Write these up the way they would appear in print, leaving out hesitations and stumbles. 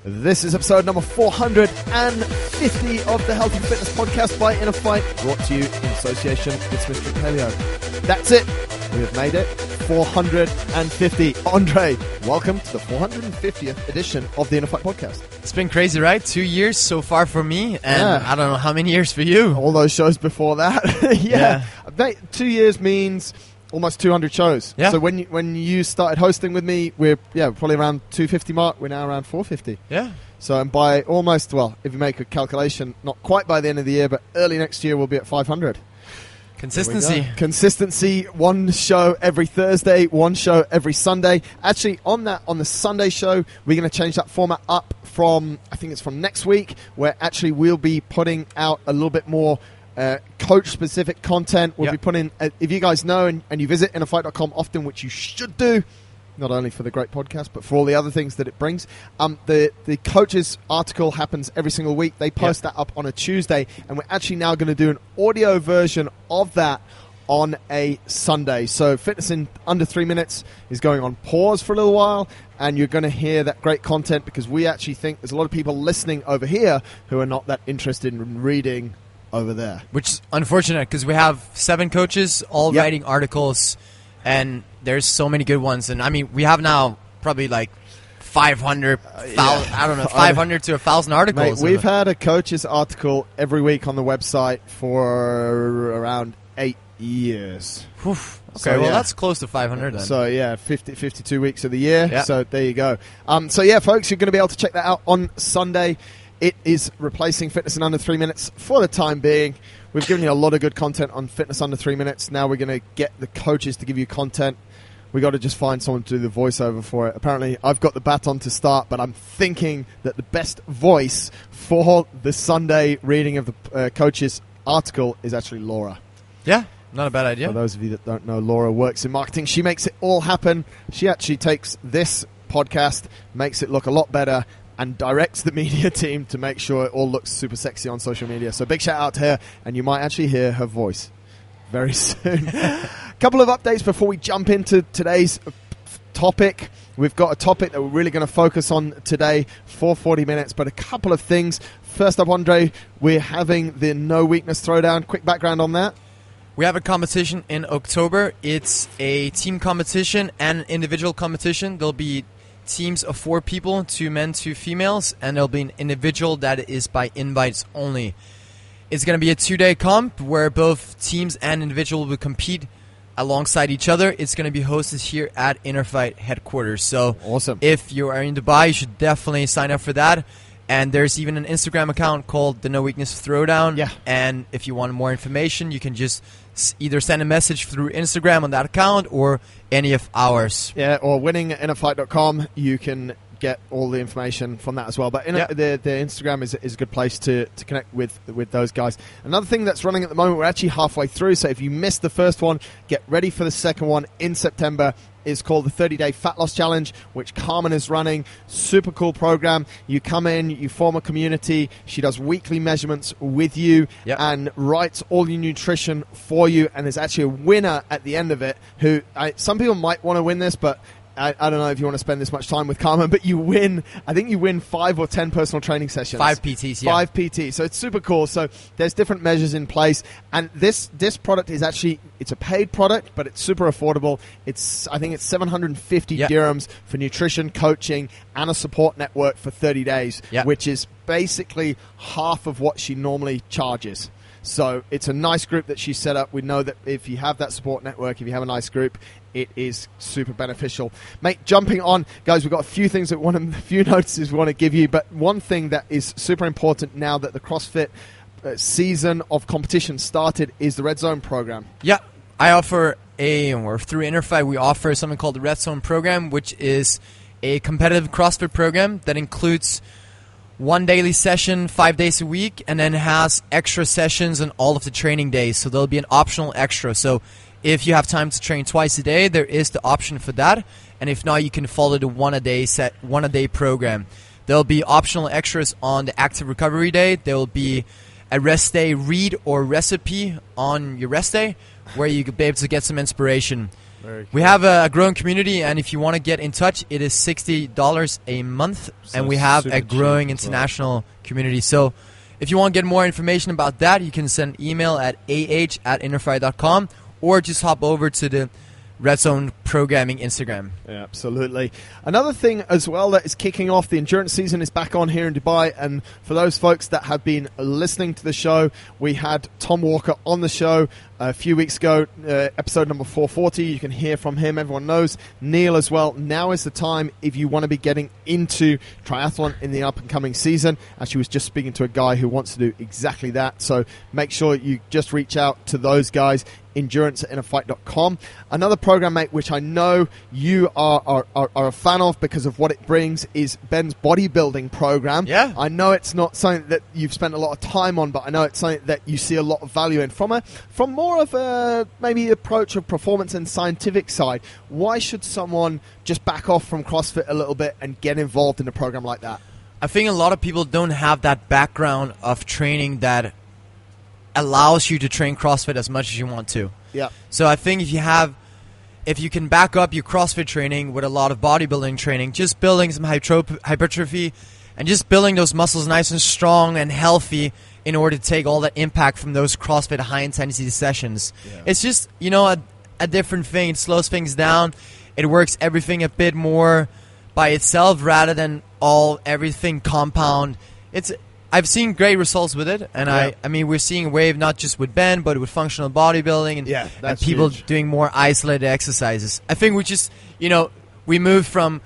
This is episode number 450 of the Health and Fitness Podcast by InnerFight, brought to you in association with Smith Street Paleo. That's it. We have made it. 450. Andre, welcome to the 450th edition of the InnerFight Podcast. It's been crazy, right? 2 years so far for me, and I don't know how many years for you. All those shows before that. Yeah. 2 years means almost 200 shows. Yeah. So when you started hosting with me, we're probably around 250 mark. We're now around 450. Yeah. So and by almost, well, if you make a calculation, not quite by the end of the year, but early next year we'll be at 500. Consistency. One show every Thursday, one show every Sunday. Actually, on the Sunday show, we're going to change that format up from, I think it's from next week, where actually we'll be putting out a little bit more coach-specific content. We'll be putting, if you guys know and you visit InnerFight.com often, which you should do, not only for the great podcast, but for all the other things that it brings. The coaches article happens every single week. They post that up on a Tuesday, and we're actually now going to do an audio version of that on a Sunday. So Fitness in Under 3 Minutes is going on pause for a little while, and you're going to hear that great content because we actually think there's a lot of people listening over here who are not that interested in reading over there. Which is unfortunate because we have 7 coaches all writing articles, and there's so many good ones. And I mean, we have now probably like 500 to 1,000 articles. Mate, we've had a coach's article every week on the website for around 8 years. Oof. Okay, well, that's close to 500 then. So, 52 weeks of the year. Yeah. So, there you go. Folks, you're going to be able to check that out on Sunday. It is replacing Fitness in Under 3 Minutes for the time being. We've given you a lot of good content on Fitness Under 3 Minutes. Now we're going to get the coaches to give you content. We got to just find someone to do the voiceover for it. Apparently, I've got the baton to start, but I'm thinking that the best voice for the Sunday reading of the coaches article is actually Laura. Yeah, not a bad idea. For those of you that don't know, Laura works in marketing. She makes it all happen. She actually takes this podcast, makes it look a lot better, and directs the media team to make sure it all looks super sexy on social media. So big shout out to her, and you might actually hear her voice very soon. A couple of updates before we jump into today's topic. We've got a topic that we're really going to focus on today for 40 minutes, but a couple of things. First up, Andre, we're having the No Weakness Throwdown. Quick background on that. We have a competition in October. It's a team competition and an individual competition. There'll be teams of 4 people, 2 men, 2 females, and there'll be an individual that is by invites only. It's going to be a 2-day comp where both teams and individual will compete alongside each other. It's going to be hosted here at InnerFight headquarters. So awesome. If you are in Dubai, you should definitely sign up for that. And there's even an Instagram account called the No Weakness Throwdown. Yeah. And if you want more information, you can just either send a message through Instagram on that account or any of ours. Yeah, or winning at InnerFight.com. You can get all the information from that as well. But the Instagram is a good place to connect with those guys. Another thing that's running at the moment, we're actually halfway through. So if you missed the first one, get ready for the second one in September. Is called the 30-Day Fat Loss Challenge, which Carmen is running. Super cool program. You come in, you form a community. She does weekly measurements with you and writes all your nutrition for you. And there's actually a winner at the end of it who some people might want to win this, but I don't know if you want to spend this much time with Carmen, but you win. I think you win 5 or 10 personal training sessions. 5 PTs, 5 PTs. So it's super cool. So there's different measures in place. And this product is actually, it's a paid product, but it's super affordable. I think it's 750 dirhams for nutrition, coaching, and a support network for 30 days, which is basically half of what she normally charges. So it's a nice group that she set up. We know that if you have that support network, if you have a nice group, it is super beneficial. Mate, jumping on, guys, we've got a few things a few notices we want to give you, but one thing that is super important now that the CrossFit season of competition started is the Red Zone program. Yeah, I offer through InnerFight, we offer something called the Red Zone program, which is a competitive CrossFit program that includes 1 daily session, 5 days a week, and then has extra sessions on all of the training days. So there'll be an optional extra. So if you have time to train twice a day, there is the option for that. And if not, you can follow the one a day program. There'll be optional extras on the active recovery day. There will be a rest day read or recipe on your rest day where you could be able to get some inspiration. Very We cool. have a growing community, and if you want to get in touch, it is $60 a month, So and we have super a growing cheap as well. international community. So if you want to get more information about that, you can send email at ah@innerfight.com or just hop over to the Red Zone Programming Instagram. Yeah, absolutely. Another thing as well that is kicking off, the endurance season is back on here in Dubai, and for those folks that have been listening to the show, we had Tom Walker on the show a few weeks ago, episode number 440. You can hear from him. Everyone knows Neil as well. Now is the time if you want to be getting into triathlon in the up-and-coming season. Actually, was just speaking to a guy who wants to do exactly that, so make sure you just reach out to those guys, endurance@innerfight.com. Another program, mate, which I know you are a fan of because of what it brings, is Ben's bodybuilding program. Yeah. I know it's not something that you've spent a lot of time on, but I know it's something that you see a lot of value in. From more of a maybe approach of performance and scientific side, why should someone just back off from CrossFit a little bit and get involved in a program like that? I think a lot of people don't have that background of training that allows you to train CrossFit as much as you want to. Yeah. So I think if you can back up your CrossFit training with a lot of bodybuilding training, just building some hypertrophy and just building those muscles nice and strong and healthy in order to take all that impact from those CrossFit high-intensity sessions. Yeah. It's just, a different thing. It slows things down. It works everything a bit more by itself rather than everything compound. I've seen great results with it, and Yeah. I mean, we're seeing a wave not just with Ben, but with functional bodybuilding and, Yeah, and that's people huge. doing more isolated exercises. I think we just, we moved from,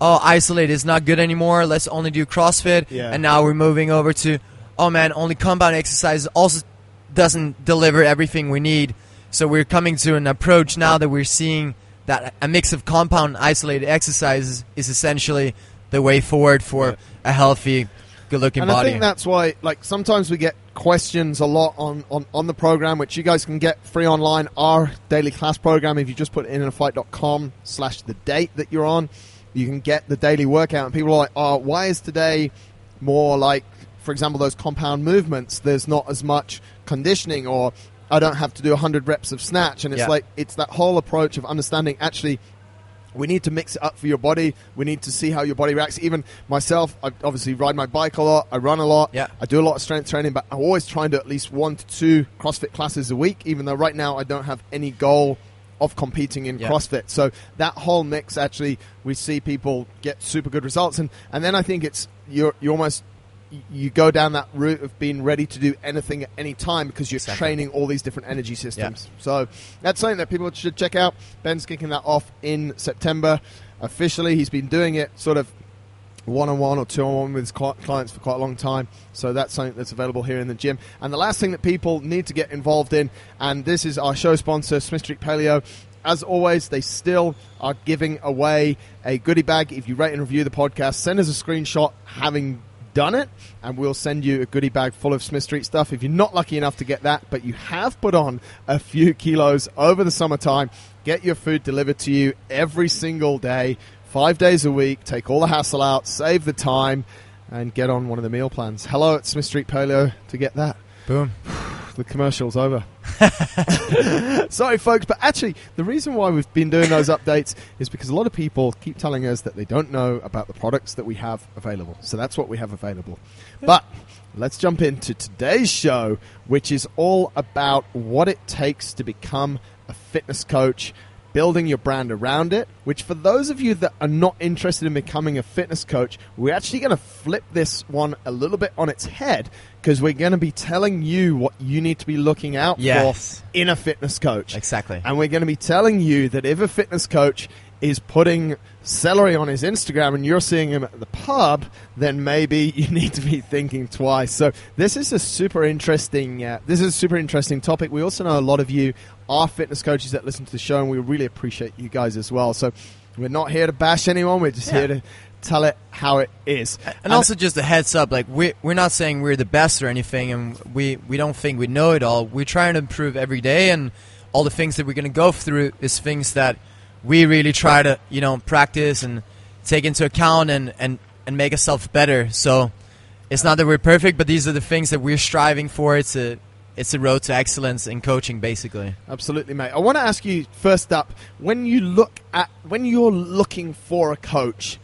isolated is not good anymore, let's only do CrossFit, Yeah. and now we're moving over to, oh man, only compound exercises also doesn't deliver everything we need. So we're coming to an approach now that we're seeing that a mix of compound and isolated exercises is essentially the way forward for a healthy, good-looking And body. I think that's why, sometimes we get questions a lot on the program, which you guys can get free online. Our daily class program, if you just put innerfight.com/the date that you're on, you can get the daily workout. And people are like, oh, why is today more like, for example, those compound movements? There's not as much conditioning, or I don't have to do 100 reps of snatch. And it's it's that whole approach of understanding, actually, we need to mix it up for your body. We need to see how your body reacts. Even myself, I obviously ride my bike a lot. I run a lot. Yeah. I do a lot of strength training, but I'm always trying to at least 1 to 2 CrossFit classes a week, even though right now I don't have any goal of competing in CrossFit. So that whole mix, actually, we see people get super good results. And then I think it's you almost you go down that route of being ready to do anything at any time because you're training all these different energy systems. So that's something that people should check out. Ben's kicking that off in September officially. He's been doing it sort of one-on-one or two-on-one with his clients for quite a long time. So that's something that's available here in the gym. And the last thing that people need to get involved in, and this is our show sponsor, Smith Street Paleo. As always, they still are giving away a goodie bag. If you rate and review the podcast, send us a screenshot having done it, and we'll send you a goodie bag full of Smith Street stuff. If you're not lucky enough to get that, but you have put on a few kilos over the summertime, get your food delivered to you every single day, 5 days a week. Take all the hassle out, save the time, and get on one of the meal plans. Hello at Smith Street Paleo to get that. Boom. The commercial's over. Sorry, folks, but actually, the reason why we've been doing those updates is because a lot of people keep telling us that they don't know about the products that we have available. So that's what we have available. But let's jump into today's show, which is all about what it takes to become a fitness coach, building your brand around it, which for those of you that are not interested in becoming a fitness coach, we're actually going to flip this one a little bit on its head, because we're going to be telling you what you need to be looking out for in a fitness coach. Exactly. And we're going to be telling you that if a fitness coach is putting celery on his Instagram and you're seeing him at the pub, then maybe you need to be thinking twice. So this is a super interesting topic. We also know a lot of you are fitness coaches that listen to the show, and we really appreciate you guys as well. So we're not here to bash anyone. We're just here to tell it how it is. And also just a heads up, like we're not saying we're the best or anything, and we don't think we know it all. We're trying to improve every day, and all the things that we're going to go through is things that we really try to, practice and take into account and make ourselves better. So it's not that we're perfect, but these are the things that we're striving for. It's it's the road to excellence in coaching, basically. Absolutely, mate. I want to ask you first up, when you're looking for a coach,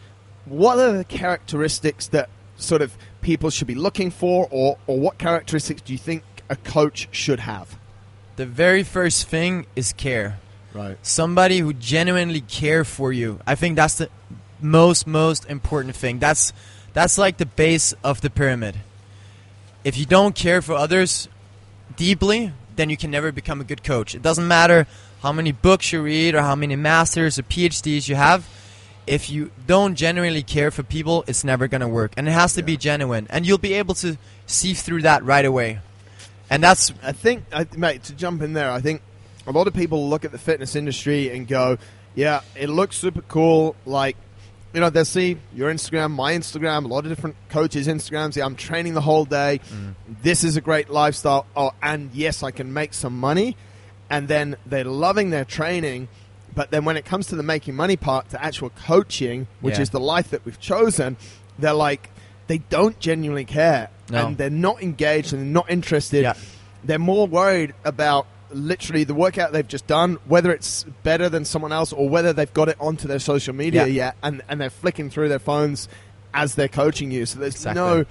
what are the characteristics that sort of people should be looking for, or what characteristics do you think a coach should have? The very first thing is care. Right. Somebody who genuinely care for you. I think that's the most important thing. That's like the base of the pyramid. If you don't care for others deeply, then you can never become a good coach. It doesn't matter how many books you read or how many masters or PhDs you have. If you don't genuinely care for people, it's never going to work. And it has to be genuine. And you'll be able to see through that right away. And that's... I think, mate, to jump in there, I think a lot of people look at the fitness industry and go, yeah, it looks super cool. Like, you know, they'll see your Instagram, my Instagram, a lot of different coaches' Instagrams. Yeah, I'm training the whole day. This is a great lifestyle. Oh, and yes, I can make some money. And then they're loving their training. But then when it comes to the making money part, to actual coaching, which is the life that we've chosen, they're like, they don't genuinely care. No. And they're not engaged and they're not interested. Yeah. They're more worried about literally the workout they've just done, whether it's better than someone else or whether they've got it onto their social media yet, and they're flicking through their phones as they're coaching you. So there's no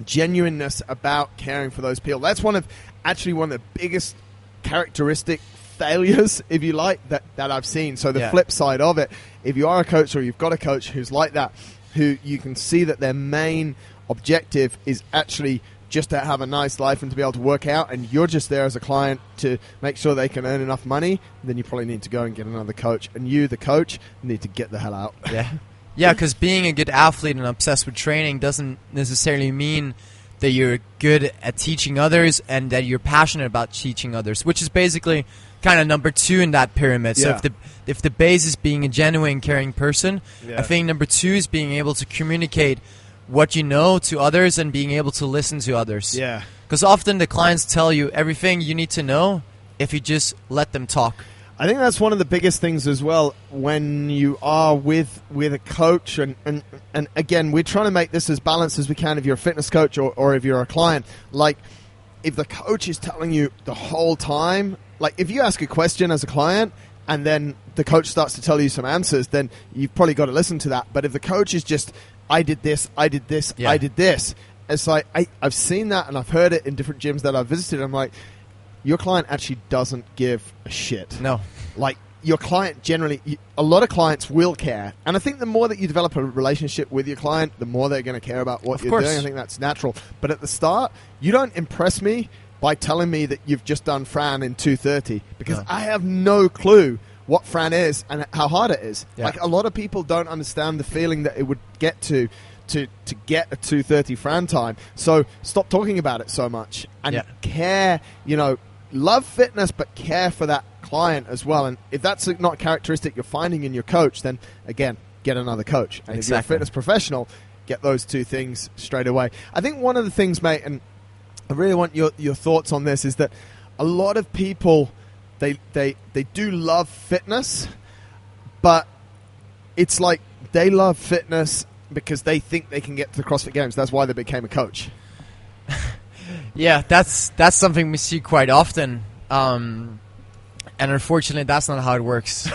genuineness about caring for those people. That's one of the biggest characteristic failures, if you like, that I've seen. So the flip side of it, if you are a coach or you've got a coach who's like that, who you can see that their main objective is actually just to have a nice life and to be able to work out, and you're just there as a client to make sure they can earn enough money, then you probably need to go and get another coach. And you, the coach, need to get the hell out. Yeah, because being a good athlete and obsessed with training doesn't necessarily mean that you're good at teaching others and that you're passionate about teaching others, which is basically kind of number 2 in that pyramid. So if the base is being a genuine, caring person, I think number 2 is being able to communicate what you know to others and being able to listen to others. Yeah. Because often the clients tell you everything you need to know if you just let them talk. I think that's one of the biggest things as well when you are with a coach. And again, we're trying to make this as balanced as we can if you're a fitness coach or if you're a client. Like, if the coach is telling you the whole time, like if you ask a question as a client and then the coach starts to tell you some answers, then you've probably got to listen to that. But if the coach is just, I did this, I did this, I did this, it's like, I've seen that and I've heard it in different gyms that I've visited. I'm like, your client actually doesn't give a shit. No. Like, your client generally, a lot of clients will care. And I think the more that you develop a relationship with your client, the more they're going to care about what you're doing. I think that's natural. But at the start, you don't impress me by telling me that you've just done Fran in 2:30, because I have no clue what Fran is and how hard it is. Yeah. Like, a lot of people don't understand the feeling that it would get to get a 2:30 Fran time. So stop talking about it so much and care, love fitness, but care for that client as well. And if that's not a characteristic you're finding in your coach, then again, get another coach. And if you're a fitness professional, get those two things straight away. I think one of the things, mate, and I really want your thoughts on this, is that a lot of people, they do love fitness, but it's like they love fitness because they think they can get to the CrossFit Games. That's why they became a coach. Yeah, that's something we see quite often. And unfortunately, that's not how it works.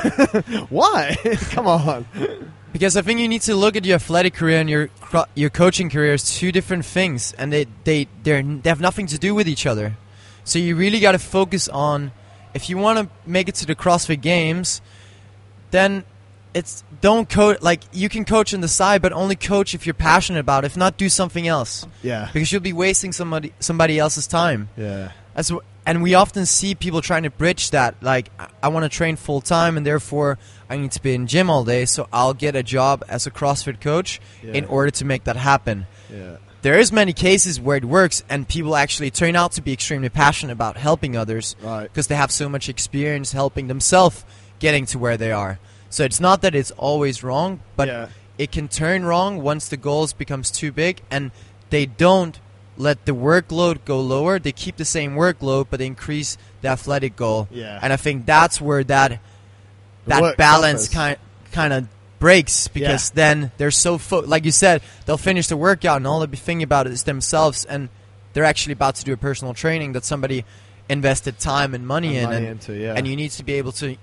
Why? Come on. Because I think you need to look at your athletic career and your coaching career as two different things, and they have nothing to do with each other. So you really got to focus on, if you want to make it to the CrossFit Games, then don't coach. Like, you can coach on the side, but only coach if you're passionate about it. If not, do something else. Yeah. Because you'll be wasting somebody else's time. Yeah. And we often see people trying to bridge that. Like, I want to train full time, and therefore I need to be in gym all day, so I'll get a job as a CrossFit coach in order to make that happen. Yeah. There is many cases where it works, and people actually turn out to be extremely passionate about helping others, because they have so much experience helping themselves getting to where they are. So it's not that it's always wrong, but it can turn wrong once the goals becomes too big, and they don't let the workload go lower. They keep the same workload, but they increase the athletic goal. Yeah. And I think that's where that balance kind of breaks, because then they're so like you said, they'll finish the workout and all they'll be thinking about is themselves, and they're actually about to do a personal training that somebody invested time and money into, and you need to be able to,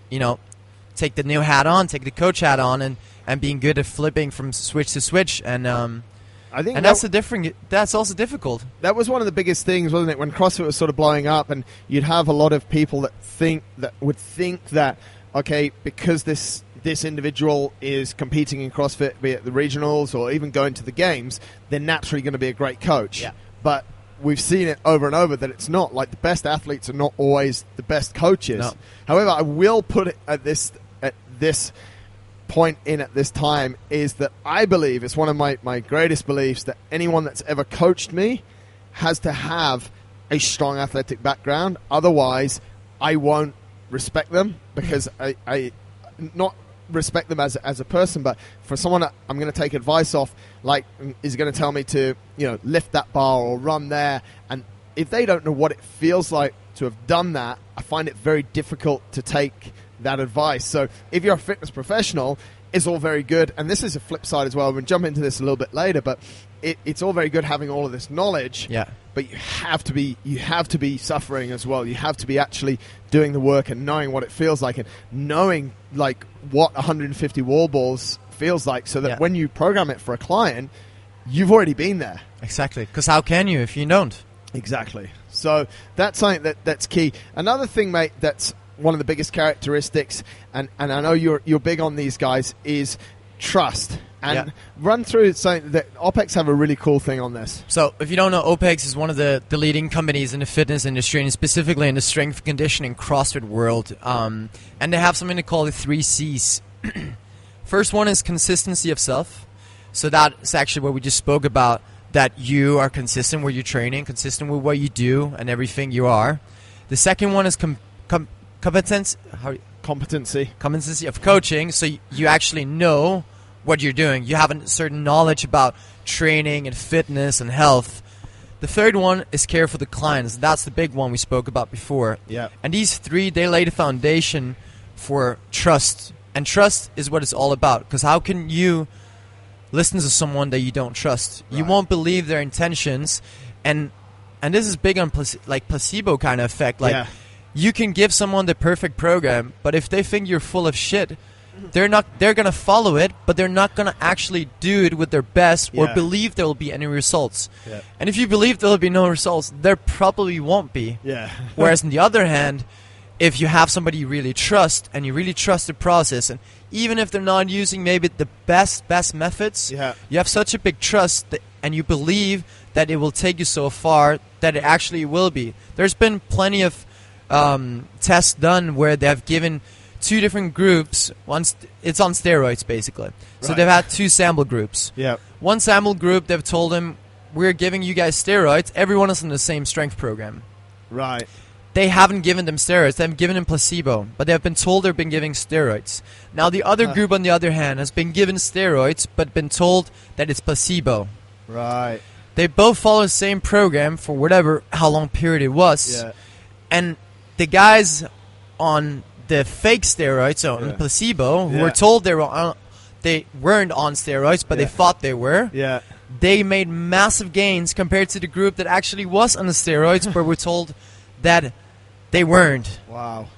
take the new hat on, take the coach hat on, and being good at flipping from switch to switch, and I think that's also difficult. That was one of the biggest things, wasn't it, when CrossFit was sort of blowing up, and you'd have a lot of people that would think that, okay, because this individual is competing in CrossFit, be it the regionals or even going to the games, they're naturally going to be a great coach. Yeah. But we've seen it over and over that it's not. Like, the best athletes are not always the best coaches. No. However, I will put it at this point at this time, is that I believe, it's one of my greatest beliefs, that anyone that's ever coached me has to have a strong athletic background. Otherwise, I won't respect them, because I not respect them as a person, but for someone that I'm going to take advice off, like, is going to tell me to lift that bar or run there, and if they don't know what it feels like to have done that, I find it very difficult to take that advice. So if you're a fitness professional, it's all very good, and this is a flip side as well. We'll jump into this a little bit later, but it's all very good having all of this knowledge. Yeah. But you have to be suffering as well. You have to be actually doing the work and knowing what it feels like, and knowing like what 150 wall balls feels like, so that when you program it for a client, you've already been there. Exactly. Because how can you if you don't? Exactly. So that's something that's key. Another thing, mate, that's one of the biggest characteristics, and I know you're big on these guys, is trust. And run through something that OPEX have a really cool thing on this. So if you don't know, OPEX is one of the leading companies in the fitness industry, and specifically in the strength and conditioning CrossFit world. And they have something they call the 3 C's. First one is consistency of self. So that's actually what we just spoke about, that you are consistent with your training, consistent with what you do and everything you are. The second one is competency of coaching. So you actually know what you're doing. You have a certain knowledge about training and fitness and health. The third one is care for the clients. That's the big one we spoke about before. Yeah. And these three, they lay the foundation for trust. And trust is what it's all about. Because how can you listen to someone that you don't trust? Right. You won't believe their intentions. And this is big on placebo kind of effect. Like, you can give someone the perfect program, but if they think you're full of shit, they're going to follow it, but they're not going to actually do it with their best or believe there will be any results. Yeah. And if you believe there will be no results, there probably won't be. Yeah. Whereas on the other hand, if you have somebody you really trust, and you really trust the process, and even if they're not using maybe the best methods, you have such a big trust and you believe that it will take you so far that it actually will be. There's been plenty of tests done where they have given two different groups. It's on steroids, basically. So they've had two sample groups. Yeah. One sample group, they've told them, we're giving you guys steroids. Everyone is in the same strength program. Right. They haven't given them steroids. They've given them placebo. But they have been told they've been giving steroids. Now, the other group, on the other hand, has been given steroids, but been told that it's placebo. Right. They both follow the same program for how long period it was. Yeah. And the guys on the fake steroids, so on placebo, who were told they weren't on steroids, but they thought they were. Yeah. They made massive gains compared to the group that actually was on the steroids, but were told that they weren't. Wow.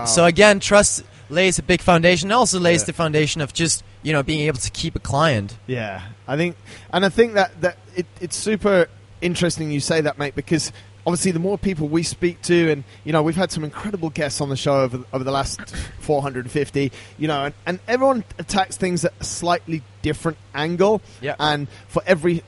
So again, trust lays a big foundation. It also lays the foundation of just being able to keep a client. Yeah, I think that it's super interesting you say that, mate, because obviously the more people we speak to, and we've had some incredible guests on the show over the last 450, and everyone attacks things at a slightly different angle. Yeah. And for every,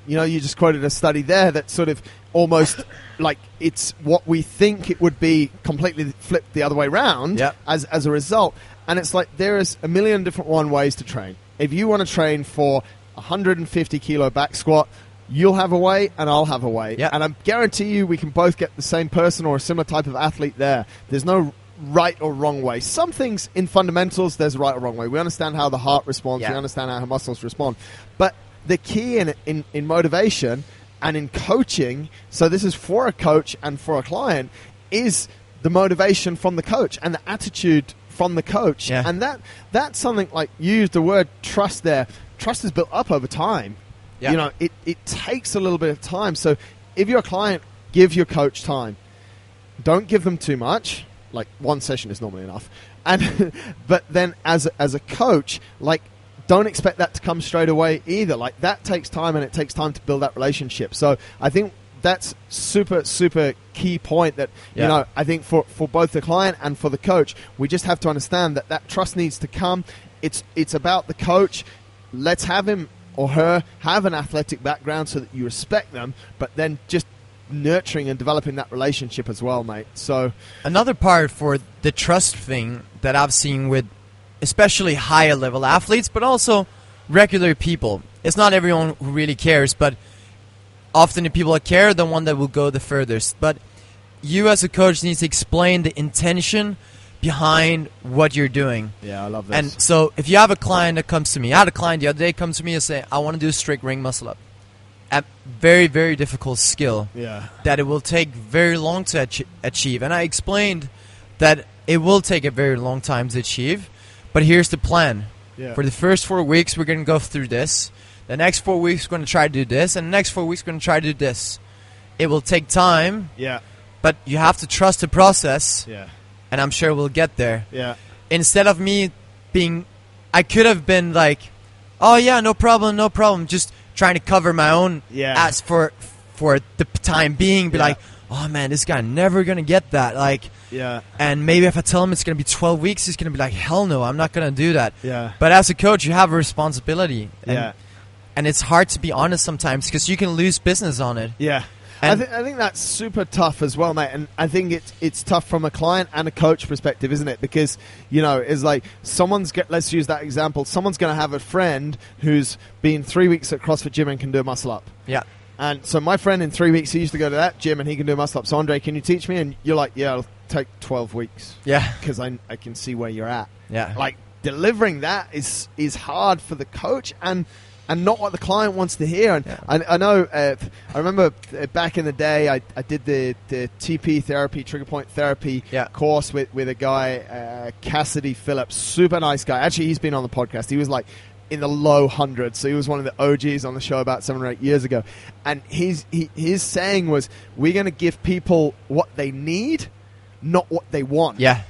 you just quoted a study there that sort of almost like it's what we think it would be completely flipped the other way around as a result. And it's like there is a million different ways to train. If you want to train for 150 kilo back squat, you'll have a way and I'll have a way. Yep. And I guarantee you we can both get the same person or a similar type of athlete there. There's no right or wrong way. Some things in fundamentals, there's a right or wrong way. We understand how the heart responds. We understand how muscles respond. But the key in motivation and in coaching, so this is for a coach and for a client, is the motivation from the coach and the attitude from the coach. Yeah. And that's something, like you used the word trust there. Trust is built up over time. Yeah. It takes a little bit of time. So if you're a client, give your coach time. Don't give them too much. Like, one session is normally enough. And but then as a coach, like, don't expect that to come straight away either. Like, that takes time, and it takes time to build that relationship. So I think that's super, super key point that, you know, I think for both the client and for the coach, we just have to understand that trust needs to come. It's about the coach. Let's have him or her have an athletic background so that you respect them, but then just nurturing and developing that relationship as well, mate. So another part for the trust thing that I've seen with especially higher level athletes, but also regular people. It's not everyone who really cares, but often the people that care are the one that will go the furthest. But you as a coach need to explain the intention behind what you're doing. Yeah, I love this. And so if you have a client that comes to me, I had a client the other day come to me and say, I want to do a strict ring muscle up. A very, very difficult skill that it will take very long to achieve. And I explained that it will take a very long time to achieve, but here's the plan. Yeah. For the first 4 weeks, we're going to go through this. The next 4 weeks, we're going to try to do this. And the next 4 weeks, we're going to try to do this. It will take time, but you have to trust the process, and I'm sure we'll get there. Yeah. Instead of me being, I could have been like, oh, yeah, no problem, just trying to cover my own ass for the time being, be like, oh man, this guy never gonna get that, like, and maybe if I tell him it's gonna be 12 weeks, he's gonna be like, hell no, I'm not gonna do that. But as a coach, you have a responsibility, and it's hard to be honest sometimes because you can lose business on it. I think that's super tough as well, mate. And I think it's tough from a client and a coach perspective, isn't it? Because, you know, it's like let's use that example. Someone's going to have a friend who's been 3 weeks at CrossFit Gym and can do a muscle up. Yeah. And so my friend in 3 weeks, he used to go to that gym and he can do a muscle up. So, Andre, can you teach me? And you're like, yeah, it'll take 12 weeks. Yeah. Because I can see where you're at. Yeah. Like, delivering that is hard for the coach and not what the client wants to hear. And I know, I remember back in the day, I did the TP therapy, trigger point therapy course with a guy, Cassidy Phillips, super nice guy. Actually, he's been on the podcast. He was like in the low hundreds, so he was one of the OGs on the show about 7 or 8 years ago. And his saying was, we're going to give people what they need, not what they want. Yeah.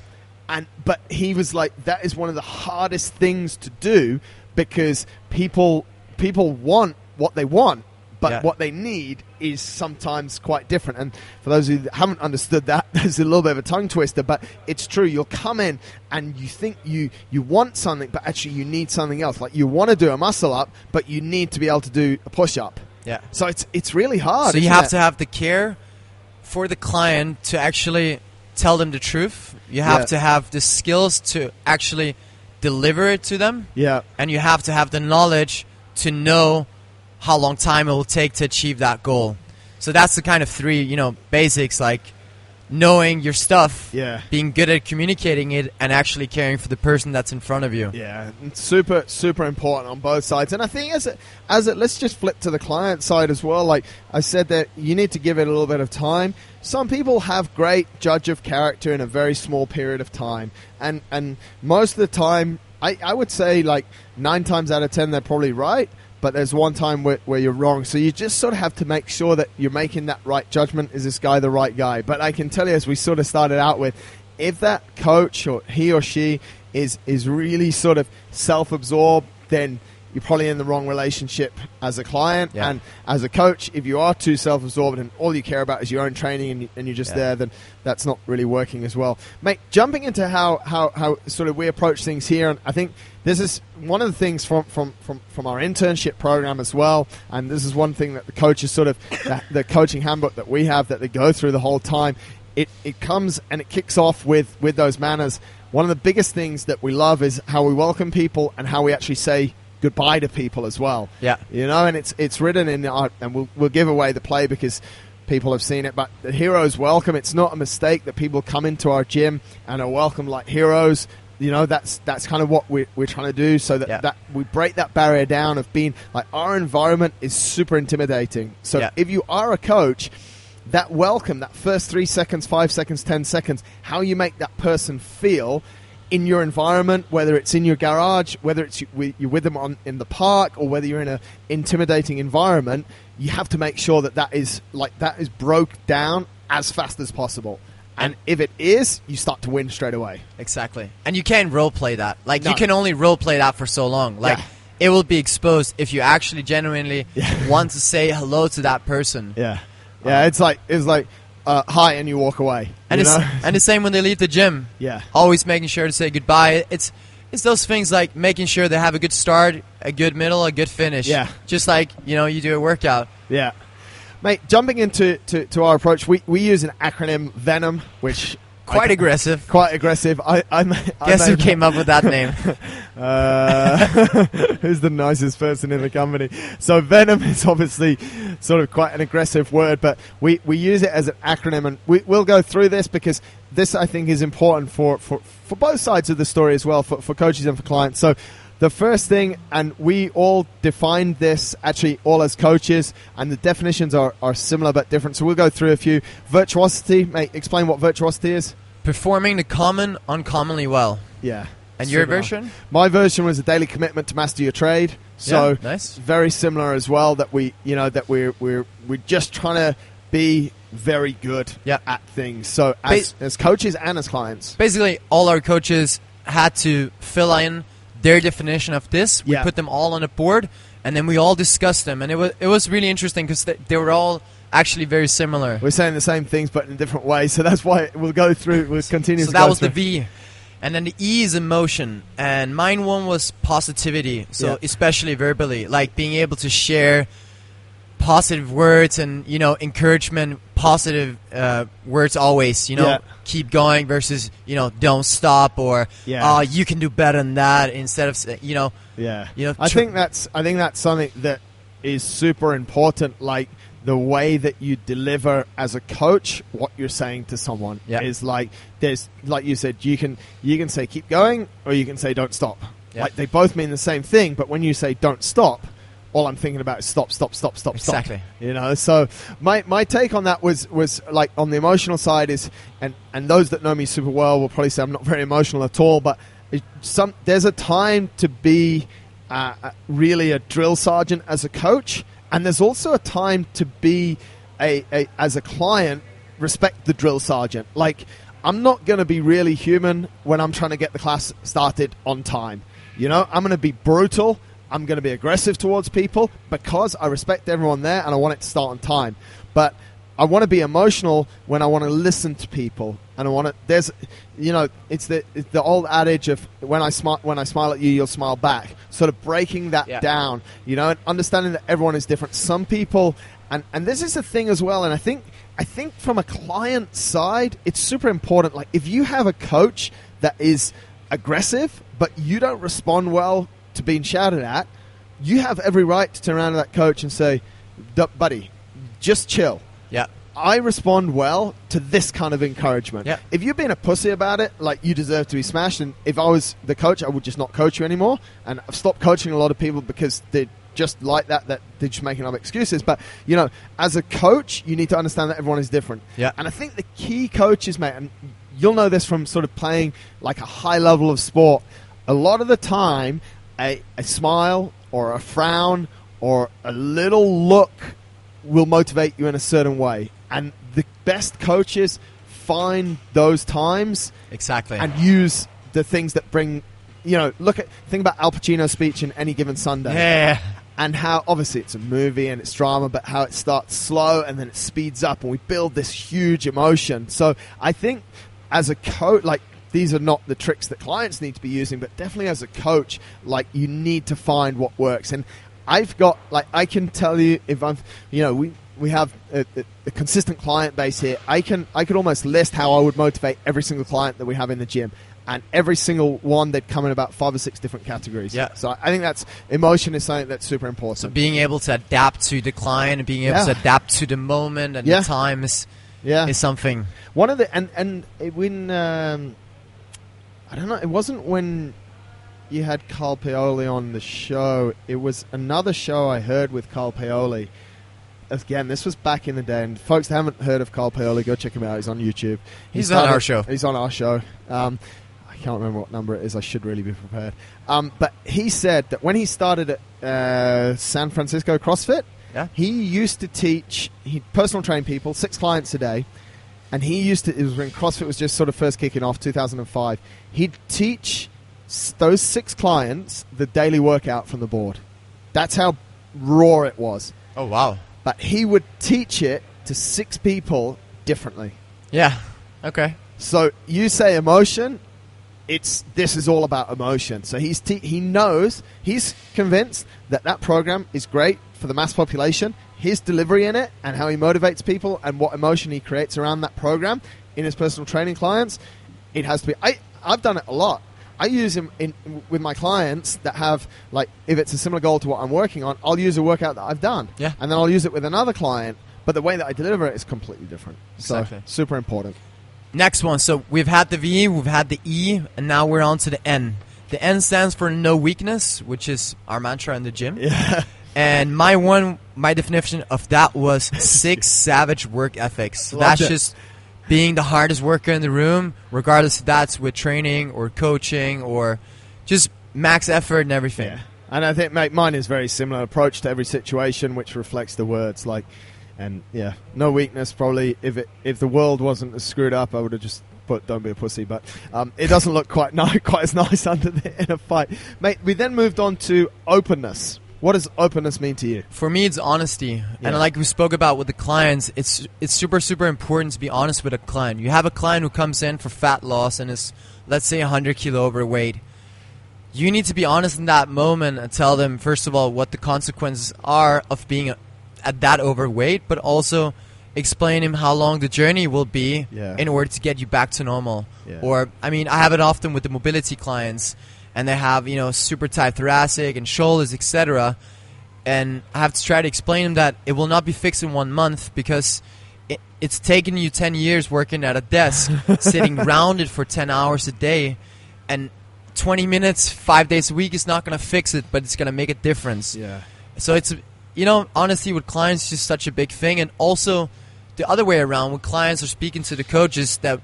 But he was like, that is one of the hardest things to do because people want what they want, but what they need is sometimes quite different. And for those of you that haven't understood that, there's a little bit of a tongue twister, but it's true. You'll come in and you think you want something, but actually you need something else. Like, you want to do a muscle up, but you need to be able to do a push up. Yeah. So it's really hard. So you have to have the care for the client to actually tell them the truth. You have to have the skills to actually deliver it to them. Yeah. And you have to have the knowledge to know how long time it will take to achieve that goal. So that's the kind of three, basics, like knowing your stuff, being good at communicating it, and actually caring for the person that's in front of you. Yeah, it's super, super important on both sides. And I think let's just flip to the client side as well. Like I said, that you need to give it a little bit of time. Some people have great judge of character in a very small period of time. And most of the time, I would say like 9 times out of 10, they're probably right, but there's one time where you're wrong. So you just sort of have to make sure that you're making that right judgment. Is this guy the right guy? But I can tell you, as we sort of started out with, if that coach or he or she is really sort of self-absorbed, then you're probably in the wrong relationship as a client. Yeah. And as a coach, if you are too self-absorbed and all you care about is your own training and you're just there, then that's not really working as well. Mate, jumping into how sort of we approach things here, and I think this is one of the things from our internship program as well, and this is one thing that the coaches sort of, the coaching handbook that we have that they go through the whole time, it comes and it kicks off with those manners. One of the biggest things that we love is how we welcome people and how we actually say goodbye to people as well. Yeah. And it's written in our, and we'll give away the play because people have seen it, but the hero's welcome. It's not a mistake that people come into our gym and are welcomed like heroes. That's kind of what we're trying to do, so that we break that barrier down of being like, our environment is super intimidating. So if you are a coach, that welcome, that first 3 seconds, 5 seconds, 10 seconds, how you make that person feel in your environment, whether it's in your garage, whether it's you're with them in the park, or whether you're in an intimidating environment, you have to make sure that is broke down as fast as possible. And if it is, you start to win straight away. Exactly. And you can't role play that. Like, No. you can only role play that for so long. Like, Yeah. it will be exposed if you actually genuinely want to say hello to that person. Yeah, it's like hi, and you walk away. And you it's know? and the same when they leave the gym. Yeah. Always making sure to say goodbye. It's those things like making sure they have a good start, a good middle, a good finish. Yeah. Just like, you do a workout. Yeah. Mate, jumping into our approach, we use an acronym, VENOM, which... Quite aggressive. Quite aggressive. Guess who came up with that name? Who's the nicest person in the company? So VENOM is obviously sort of quite an aggressive word, but we use it as an acronym, and we'll go through this because this, I think, is important for both sides of the story as well, for coaches and for clients. So the first thing, and we all defined this actually all as coaches, and the definitions are similar but different. So we'll go through a few. Virtuosity, mate, explain what virtuosity is. Performing the common uncommonly well. Yeah. And your Super. version? My version was a daily commitment to master your trade. So Yeah, nice. very similar as well, that we're just trying to be very good at things. So as coaches and as clients. Basically, all our coaches had to fill in their definition of this. We put them all on a board, and then we all discussed them. And it was really interesting because they were all actually very similar. We're saying the same things but in different ways. So that's why we'll continue So to go that was through. the V. And then the E is emotion. And mine one was positivity. So especially verbally, like being able to share positive words and, encouragement, positive words always, keep going versus, don't stop, or, you can do better than that, instead of, I think that's something that is super important. Like, the way that you deliver as a coach what you're saying to someone is like, there's, like you said, you can say keep going, or you can say don't stop. Like, they both mean the same thing, but when you say don't stop, all I'm thinking about is stop. Exactly. So my take on that was like, on the emotional side is, and those that know me super well will probably say I'm not very emotional at all, but there's a time to be really a drill sergeant as a coach, and there's also a time to be as a client, respect the drill sergeant. Like, I'm not going to be really human when I'm trying to get the class started on time. I'm going to be brutal. I'm going to be aggressive towards people because I respect everyone there and I want it to start on time. But I want to be emotional when I want to listen to people, and I want to. There's, it's the old adage of when I smile at you, you'll smile back. Sort of breaking that down, and understanding that everyone is different. Some people, and this is a thing as well. And I think from a client side, it's super important. Like, if you have a coach that is aggressive, but you don't respond well to being shouted at, you have every right to turn around to that coach and say, buddy, just chill. Yeah. I respond well to this kind of encouragement. Yeah. If you're being a pussy about it, like, you deserve to be smashed. And if I was the coach, I would just not coach you anymore. And I've stopped coaching a lot of people because they're just like that they're just making up excuses. But, as a coach, you need to understand that everyone is different. Yeah. And I think the key coaches, mate, and you'll know this from sort of playing like a high level of sport, a lot of the time, a smile or a frown or a little look will motivate you in a certain way. And the best coaches find those times Exactly. and use the things that bring, think about Al Pacino's speech in Any Given Sunday. Yeah. And how, obviously, it's a movie and it's drama, but how it starts slow and then it speeds up and we build this huge emotion. So I think as a coach, like, these are not the tricks that clients need to be using, but definitely as a coach, like, you need to find what works. And I've got, like, I can tell you, if I'm, we have a consistent client base here. I could almost list how I would motivate every single client that we have in the gym. And every single one, they'd come in about 5 or 6 different categories. Yeah. So I think emotion is something that's super important. So being able to adapt to the client and being able to adapt to the moment and the time is something. One of the, and when, I don't know, it wasn't when you had Carl Paoli on the show. It was another show I heard with Carl Paoli. Again, this was back in the day, and folks that haven't heard of Carl Paoli, go check him out. He's on YouTube. He's on our show. He's on our show. I can't remember what number it is. I should really be prepared. But he said that when he started at San Francisco CrossFit, he used to teach, he personal train people, 6 clients a day. And he used to, it was when CrossFit was just sort of first kicking off, 2005. He'd teach those 6 clients the daily workout from the board. That's how raw it was. Oh, wow. But he would teach it to 6 people differently. Yeah. Okay. So you say emotion, this is all about emotion. So he knows, he's convinced that program is great for the mass population. His delivery in it and how he motivates people and what emotion he creates around that program in his personal training clients, it has to be. I've done it a lot. I use him with my clients that have, like, if it's a similar goal to what I'm working on, I'll use a workout that I've done. Yeah. And then I'll use it with another client, but the way that I deliver it is completely different. Exactly. So, super important. Next one. So we've had the V, we've had the E, and now we're on to the N. The N stands for no weakness, which is our mantra in the gym. Yeah. And my definition of that was 6 savage work ethics. So that's just being the hardest worker in the room, regardless if that's with training or coaching or just max effort and everything. Yeah. And I think, mate, mine is very similar approach to every situation, which reflects the words. No weakness. Probably if the world wasn't as screwed up, I would have just put "don't be a pussy." But it doesn't look quite as nice under the InnerFight, mate. We then moved on to openness. What does openness mean to you? For me, it's honesty. Yeah. And like we spoke about with the clients, it's super, super important to be honest with a client. You have a client who comes in for fat loss and is, let's say, 100 kilo overweight. You need to be honest in that moment and tell them, first of all, what the consequences are of being at that overweight, but also explain him how long the journey will be in order to get you back to normal. Yeah. Or, I have it often with the mobility clients. And they have, super tight thoracic and shoulders, etc. And I have to try to explain them that it will not be fixed in 1 month because it's taken you 10 years working at a desk, sitting rounded for 10 hours a day, and 20 minutes, 5 days a week is not going to fix it, but it's going to make a difference. Yeah. So it's, honesty with clients is just such a big thing. And also the other way around, when clients are speaking to the coaches, that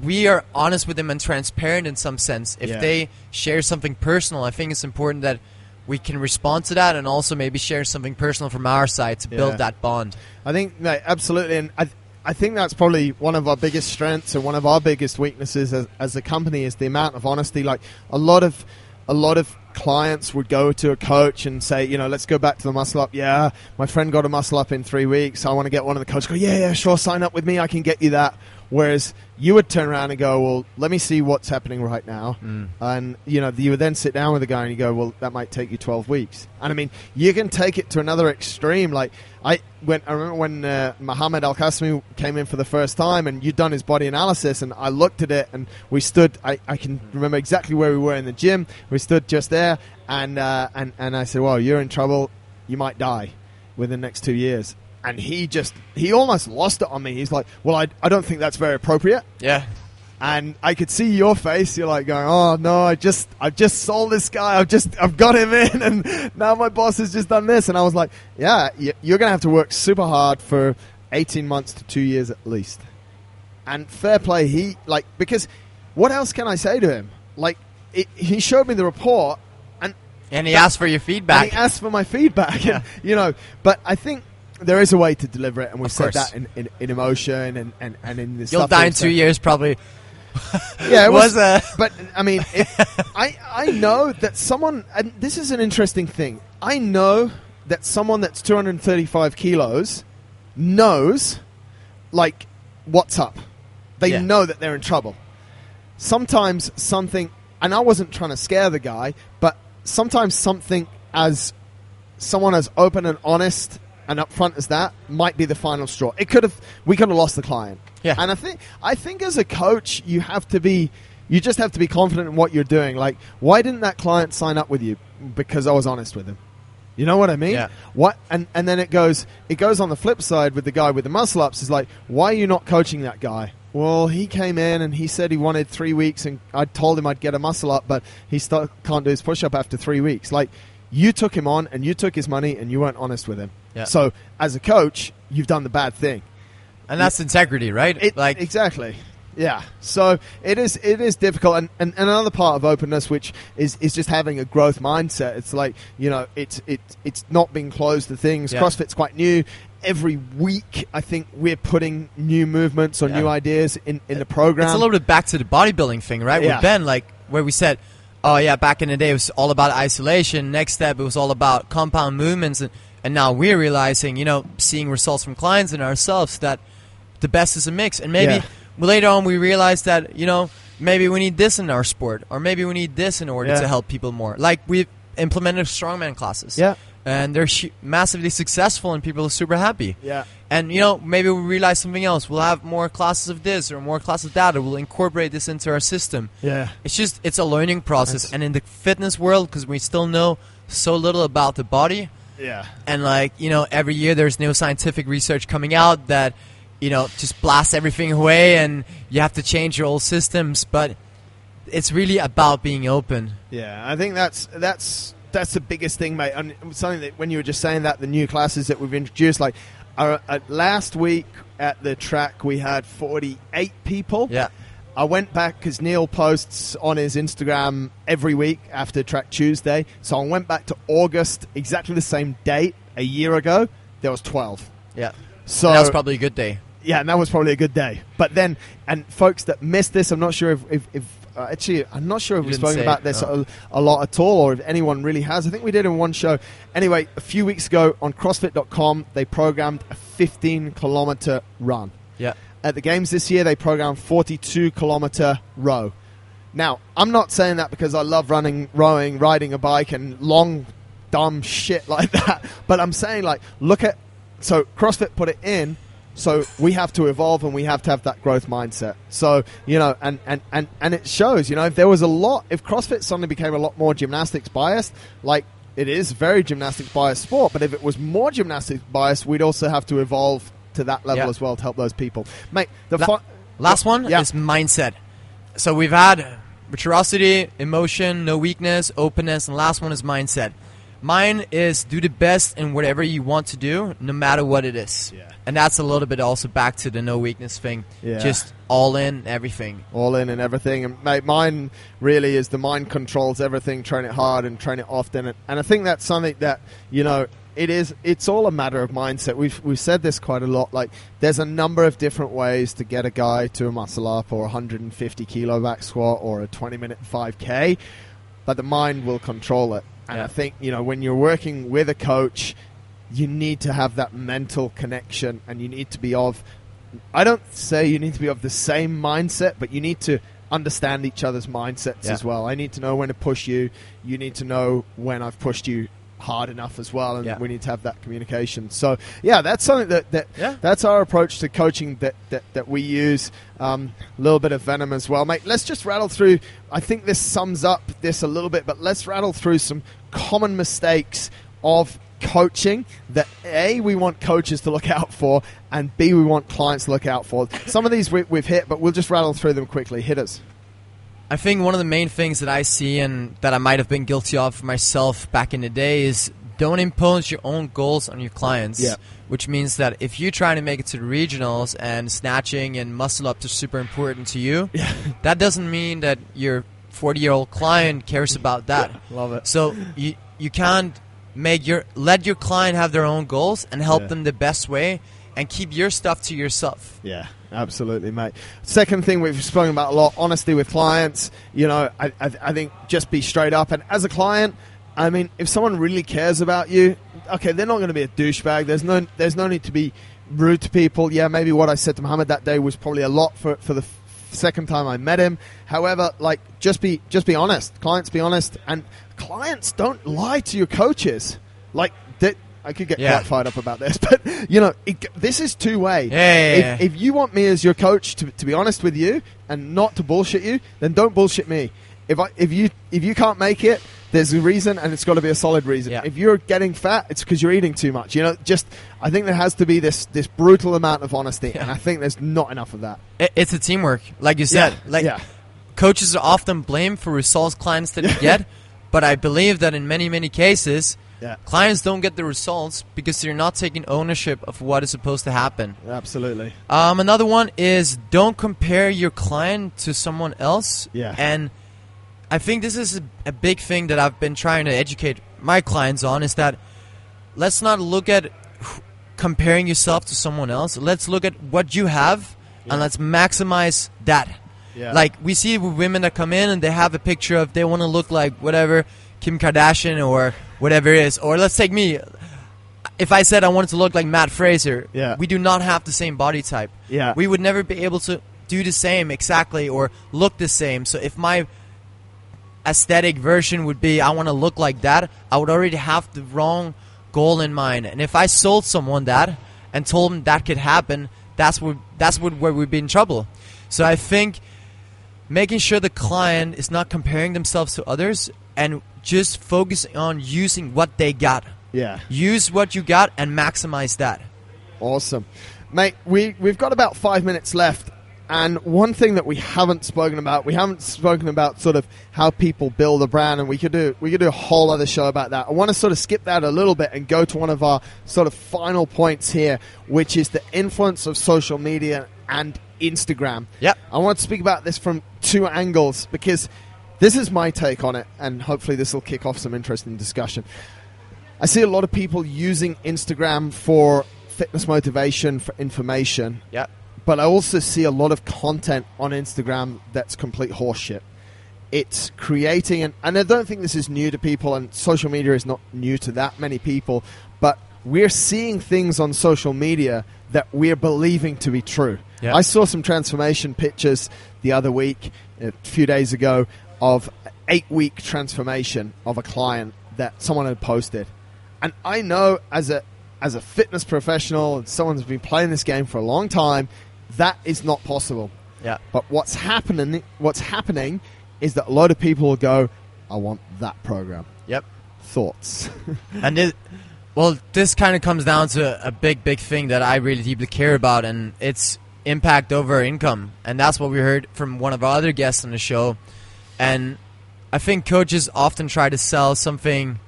we are honest with them and transparent in some sense. If they share something personal, I think it's important that we can respond to that and also maybe share something personal from our side to build that bond. I think, mate, absolutely. And I think that's probably one of our biggest strengths and one of our biggest weaknesses as a company is the amount of honesty. Like a lot of clients would go to a coach and say, let's go back to the muscle up. Yeah, my friend got a muscle up in 3 weeks. I want to get one of the coaches. Go, yeah, sure, sign up with me. I can get you that. Whereas you would turn around and go, well, let me see what's happening right now. And, you would then sit down with the guy and you go, well, that might take you 12 weeks. And, you can take it to another extreme. Like, I remember when Mohammed Al-Qasmi came in for the first time and you'd done his body analysis and I looked at it and we stood, I can remember exactly where we were in the gym. We stood just there and I said, well, you're in trouble. You might die within the next 2 years. And he almost lost it on me. He's like, well, I don't think that's very appropriate. Yeah. And I could see your face. You're like going, oh no, I've just sold this guy. I've got him in, and now my boss has just done this. And I was like, yeah, you're gonna have to work super hard for 18 months to 2 years at least. And fair play. Because what else can I say to him? Like, he showed me the report, and he asked for your feedback. And he asked for my feedback. Yeah. And, but I think there is a way to deliver it, and we've said that in emotion and in this. You'll die in 2 years, probably. Yeah, it was. But I know that someone, and this is an interesting thing. I know that someone that's 235 kilos knows, like, what's up. They know that they're in trouble. Sometimes something, and I wasn't trying to scare the guy, but sometimes something as someone as open and honest and upfront as that might be the final straw. We could have lost the client. Yeah. And I think as a coach, you just have to be confident in what you're doing. Like, why didn't that client sign up with you? Because I was honest with him. You know what I mean? Yeah. What? And then it goes on the flip side with the guy with the muscle ups. Is like, why are you not coaching that guy? Well, he came in and he said he wanted 3 weeks, and I told him I'd get a muscle up, but he still can't do his push up after 3 weeks. Like, you took him on and you took his money and you weren't honest with him. Yeah. So as a coach, you've done the bad thing. And that's integrity, right? Exactly. Yeah, so it is difficult, and another part of openness, which is just having a growth mindset. It's like, you know, it's not being closed to things. Yeah. CrossFit's quite new. Every week, I think we're putting new movements or new ideas in the program. It's a little bit back to the bodybuilding thing, right? Yeah. With Ben, like where we said, oh yeah, back in the day it was all about isolation. Next step, it was all about compound movements, and now we're realizing, you know, seeing results from clients and ourselves, that the best is a mix, and maybe. Yeah. Later on, we realized that, you know, maybe we need this in our sport, or maybe we need this in order to help people more. Like, we've implemented strongman classes. Yeah. And they're massively successful, and people are super happy. Yeah. And, you know, maybe we realize something else. We'll have more classes of this or more classes of that, or we'll incorporate this into our system. Yeah. It's a learning process. And in the fitness world, because we still know so little about the body. Yeah. And, like, you know, every year there's new scientific research coming out that, you know, just blast everything away, and you have to change your old systems. But it's really about being open. Yeah, I think that's the biggest thing, mate. And something that when you were just saying that, the new classes that we've introduced, like last week at the track, we had 48 people. Yeah. I went back because Neil posts on his Instagram every week after Track Tuesday. So I went back to August, exactly the same date a year ago. There was 12. Yeah. So that was probably a good day. Yeah, and that was probably a good day. But then, and folks that missed this, I'm not sure if actually, I'm not sure if we've spoken about this a lot at all, or if anyone really has. I think we did in one show. Anyway, a few weeks ago on CrossFit.com, they programmed a 15-kilometer run. Yeah. At the games this year, they programmed 42-kilometer row. Now, I'm not saying that because I love running, rowing, riding a bike, and long, dumb shit like that. But I'm saying, like, look at... So CrossFit put it in, so we have to evolve, and we have to have that growth mindset. So, you know, and it shows, you know, if CrossFit suddenly became a lot more gymnastics biased, like it is very gymnastics biased sport, but if it was more gymnastics biased, we'd also have to evolve to that level as well to help those people. Mate, last one is mindset. So we've had virtuosity, emotion, no weakness, openness, and the last one is mindset. Mine is do the best in whatever you want to do, no matter what it is. Yeah. And that's a little bit also back to the no weakness thing. Yeah. Just all in, everything. All in and everything. And mate, mine really is the mind controls everything, train it hard and train it often. And I think that's something that, you know, it's all a matter of mindset. We've said this quite a lot. Like, there's a number of different ways to get a guy to a muscle up or 150 kilo back squat or a 20-minute 5K, but the mind will control it. And I think, you know, when you're working with a coach, you need to have that mental connection, and you need to be I don't say you need to be of the same mindset, but you need to understand each other's mindsets as well. I need to know when to push you. You need to know when I've pushed you hard enough as well, and we need to have that communication. So yeah, that's something that's our approach to coaching that we use. A little bit of venom as well, mate. Let's just rattle through. I think this sums up this a little bit, but let's rattle through some common mistakes of coaching that A, we want coaches to look out for, and B, we want clients to look out for. Some of these we've hit, but we'll just rattle through them quickly. Hit us. I think one of the main things that I see, and that I might have been guilty of myself back in the day, is don't impose your own goals on your clients. Yeah. Which means that if you're trying to make it to the regionals and snatching and muscle up is super important to you, that doesn't mean that your 40-year-old client cares about that. Yeah, love it. So you can't let your client have their own goals and help them the best way, and keep your stuff to yourself. Yeah. Absolutely, mate. Second thing we've spoken about a lot, honesty with clients. You know, I think just be straight up. And as a client, I mean, if someone really cares about you, okay, they're not going to be a douchebag. There's no need to be rude to people. Yeah, maybe what I said to Mohammed that day was probably a lot for the second time I met him. However, like, just be honest. Clients, be honest. And clients don't lie to your coaches. Like, I could get quite fired up about this, but you know, this is two-way. If you want me as your coach to be honest with you and not to bullshit you, then don't bullshit me. If you can't make it, there's a reason, and it's got to be a solid reason. Yeah. If you're getting fat, it's because you're eating too much. You know, I think there has to be this brutal amount of honesty, and I think there's not enough of that. It's a teamwork, like you said. Coaches are often blamed for results clients didn't get, but I believe that in many, many cases, Yeah. Clients don't get the results because they're not taking ownership of what is supposed to happen. Absolutely. Another one is don't compare your client to someone else. Yeah. And I think this is a big thing that I've been trying to educate my clients on, is that let's not look at comparing yourself to someone else. Let's look at what you have, and let's maximize that. Yeah. Like, we see with women that come in and they have a picture of, they want to look like whatever, Kim Kardashian or whatever it is. Or let's take me. If I said I wanted to look like Matt Fraser, we do not have the same body type. Yeah. We would never be able to do the same exactly or look the same. So if my aesthetic version would be I want to look like that, I would already have the wrong goal in mind. And if I sold someone that and told them that could happen, that's where we'd be in trouble. So I think making sure the client is not comparing themselves to others and just focusing on using what they got. Yeah. Use what you got and maximize that. Awesome. Mate, we've got about 5 minutes left. And one thing that we haven't spoken about sort of how people build a brand, and we could do a whole other show about that. I want to sort of skip that a little bit and go to one of our sort of final points here, which is the influence of social media and Instagram. Yep. I want to speak about this from two angles because this is my take on it, and hopefully this will kick off some interesting discussion. I see a lot of people using Instagram for fitness motivation, for information. Yep. But I also see a lot of content on Instagram that's complete horseshit. It's creating, and I don't think this is new to people, and social media is not new to that many people, but we're seeing things on social media that we're believing to be true. Yeah. I saw some transformation pictures the other week, a few days ago, of 8-week transformation of a client that someone had posted. And I know as a fitness professional and someone who's been playing this game for a long time, that is not possible. Yeah. But what's happening is that a lot of people will go, I want that program. Yep. Thoughts? And this kind of comes down to a big thing that I really deeply care about, and it's impact over income. And that's what we heard from one of our other guests on the show. And I think coaches often try to sell something.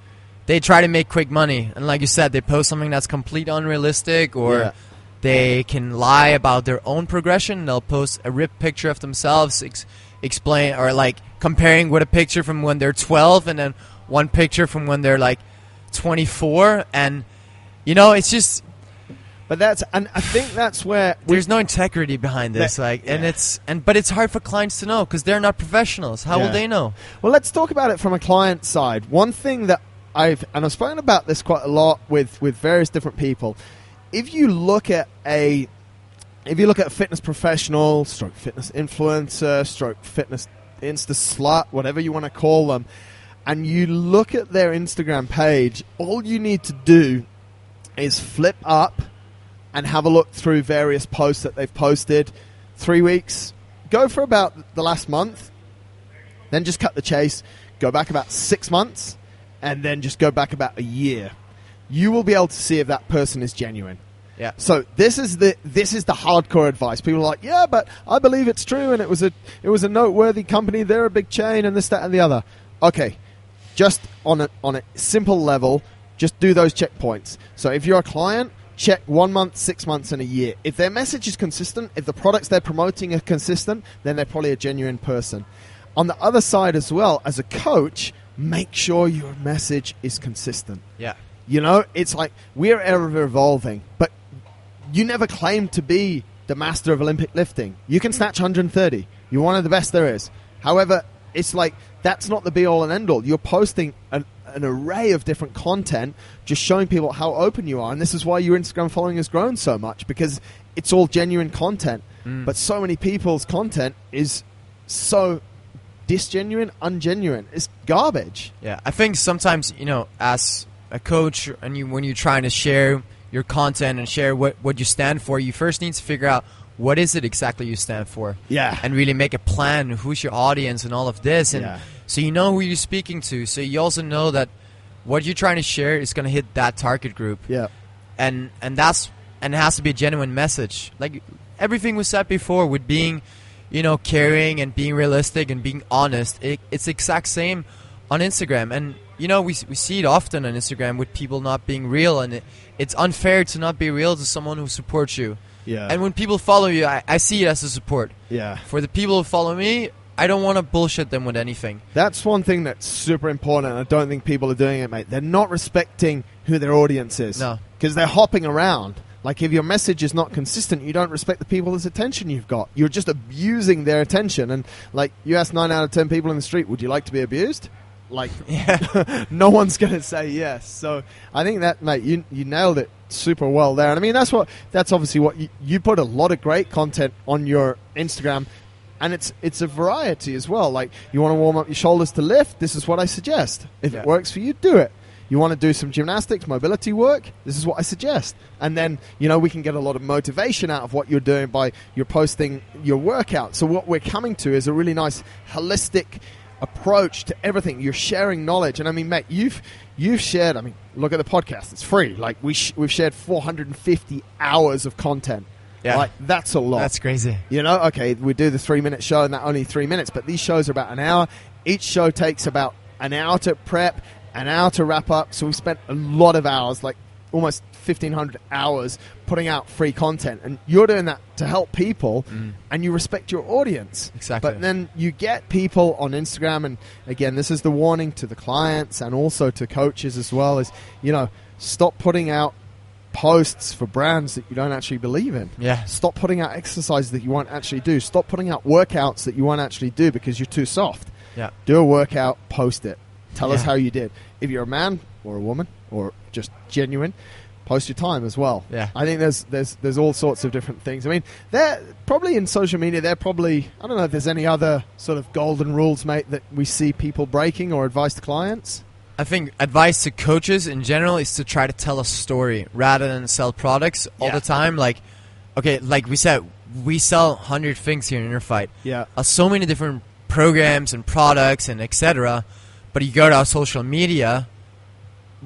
They try to make quick money. And like you said, they post something that's completely unrealistic, or they can lie about their own progression. They'll post a ripped picture of themselves, explain, or like comparing with a picture from when they're 12 and then one picture from when they're like 24. And, it's just... But I think that's where there's no integrity behind this, but it's hard for clients to know because they're not professionals. How will they know? Well, let's talk about it from a client side. One thing that I've spoken about this quite a lot with various different people. If you look at a fitness professional, stroke fitness influencer, stroke fitness Insta slut, whatever you want to call them, and you look at their Instagram page, all you need to do is flip up and have a look through various posts that they've posted. 3 weeks, go for about the last month, then just cut the chase, go back about 6 months, and then just go back about a year. You will be able to see if that person is genuine. Yeah. So this is the hardcore advice. People are like, yeah, but I believe it's true, and it was a noteworthy company. They're a big chain, and this, that, and the other. Okay, just on a simple level, just do those checkpoints. So if you're a client, check 1 month, 6 months, and a year. If their message is consistent, if the products they're promoting are consistent, then they're probably a genuine person. On the other side as well, as a coach, make sure your message is consistent. Yeah. It's like we're ever evolving, but you never claim to be the master of Olympic lifting. You can snatch 130. You're one of the best there is. However, it's like that's not the be-all and end-all. You're posting an array of different content, just showing people how open you are. And this is why your Instagram following has grown so much, because it's all genuine content. But so many people's content is so disgenuine, ungenuine. It's garbage. Yeah, I think sometimes, as a coach, and when you're trying to share your content and share what you stand for, you first need to figure out what is it exactly you stand for. Yeah. And really make a plan, who's your audience and all of this. And so you know who you're speaking to. So you also know that what you're trying to share is going to hit that target group. Yeah. And it has to be a genuine message. Like everything we said before with being, caring and being realistic and being honest, it's the exact same on Instagram. And, we see it often on Instagram with people not being real, and it's unfair to not be real to someone who supports you. Yeah. And when people follow you, I see it as a support. Yeah. For the people who follow me, I don't want to bullshit them with anything. That's one thing that's super important, and I don't think people are doing it, mate. They're not respecting who their audience is. No. Because they're hopping around. Like, if your message is not consistent, you don't respect the people's attention you've got. You're just abusing their attention. And, like, you ask 9 out of 10 people in the street, would you like to be abused? Like, no one's going to say yes. So I think that, mate, you nailed it super well there. And I mean, that's obviously what you put a lot of great content on your Instagram, and it's a variety as well. Like, you want to warm up your shoulders to lift, this is what I suggest. If it works for you, do it. You want to do some gymnastics, mobility work, this is what I suggest. And then, we can get a lot of motivation out of what you're doing by you're posting your workout. So what we're coming to is a really nice holistic approach to everything. You're sharing knowledge. And I mean, mate, you've shared, I mean, look at the podcast, it's free. Like, we've shared 450 hours of content. Yeah. Like, that's a lot. That's crazy. Okay, we do the 3-minute show and that only 3 minutes, but these shows are about an hour. Each show takes about an hour to prep, an hour to wrap up. So we spent a lot of hours, like almost 1,500 hours putting out free content, and you're doing that to help people, and you respect your audience. Exactly. But then you get people on Instagram, and again, this is the warning to the clients and also to coaches as well, is, stop putting out posts for brands that you don't actually believe in. Yeah. Stop putting out exercises that you won't actually do. Stop putting out workouts that you won't actually do because you're too soft. Yeah. Do a workout, post it. Tell us Yeah. how you did. If you're a man or a woman or just genuine, post your time as well. Yeah. I think there's all sorts of different things. I mean, they're probably in social media, I don't know if there's any other sort of golden rules, mate, that we see people breaking or advice to clients. I think advice to coaches in general is to try to tell a story rather than sell products all the time. Like, okay, like we said, we sell 100 things here in InnerFight. Yeah. So many different programs and products and etc. But you go to our social media,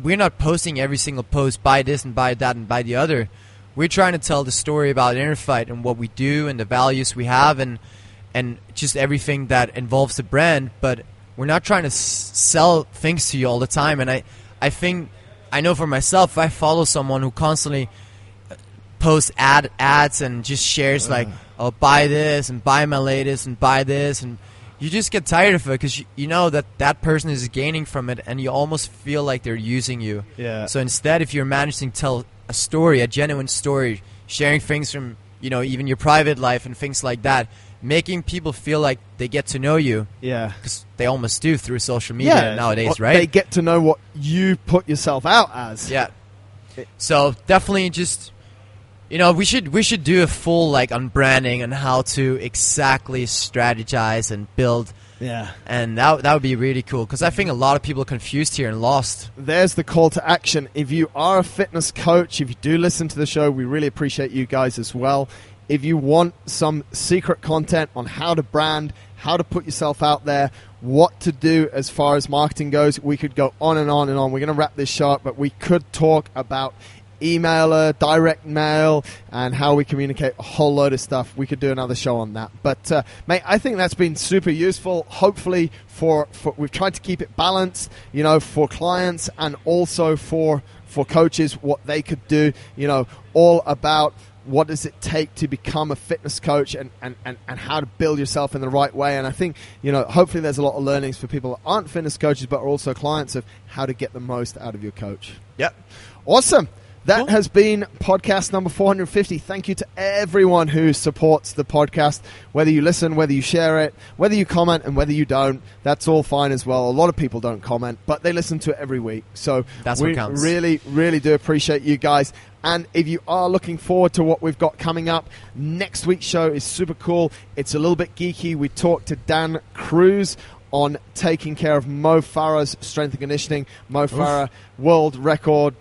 we're not posting every single post, buy this and buy that and buy the other. We're trying to tell the story about InnerFight and what we do and the values we have and just everything that involves the brand. But we're not trying to sell things to you all the time. And I think, I know for myself, if I follow someone who constantly posts ads and just shares like, oh, buy this and buy my latest and buy this, and you just get tired of it because you know that person is gaining from it, and you almost feel like they're using you. Yeah. So instead, if you're managing to tell a story, a genuine story, sharing things from even your private life and things like that, making people feel like they get to know you. Yeah. Because they almost do through social media nowadays, right? They get to know what you put yourself out as. Yeah. So definitely just, we should do a full on branding and how to exactly strategize and build. Yeah. And that would be really cool because I think a lot of people are confused here and lost. There's the call to action. If you are a fitness coach, if you do listen to the show, we really appreciate you guys as well. If you want some secret content on how to brand, how to put yourself out there, what to do as far as marketing goes, we could go on and on and on. We're going to wrap this show up, but we could talk about emailer, direct mail, and how we communicate a whole load of stuff. We could do another show on that. But, mate, I think that's been super useful. Hopefully, for we've tried to keep it balanced, for clients and also for coaches, what they could do, all about what does it take to become a fitness coach and how to build yourself in the right way. And I think, hopefully there's a lot of learnings for people that aren't fitness coaches but are also clients of how to get the most out of your coach. Yep. Awesome. That has been podcast number 450. Thank you to everyone who supports the podcast, whether you listen, whether you share it, whether you comment, and whether you don't. That's all fine as well. A lot of people don't comment, but they listen to it every week. So that's we what counts. Really, really do appreciate you guys. And if you are looking forward to what we've got coming up, next week's show is super cool. It's a little bit geeky. We talked to Dan Cruz on taking care of Mo Farah's strength and conditioning. Mo Farah, world record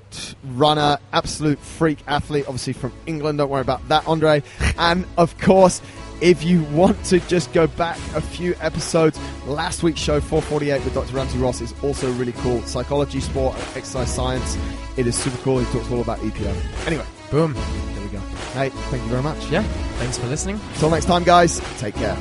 runner, absolute freak athlete, obviously from England. Don't worry about that, Andre. And, of course, if you want to just go back a few episodes, last week's show, 448 with Dr. Ramsey Ross, is also really cool. Psychology, sport, exercise science. It is super cool. He talks all about EPO. Anyway. Boom. There we go. Hey, thank you very much. Yeah. Thanks for listening. Until next time, guys. Take care.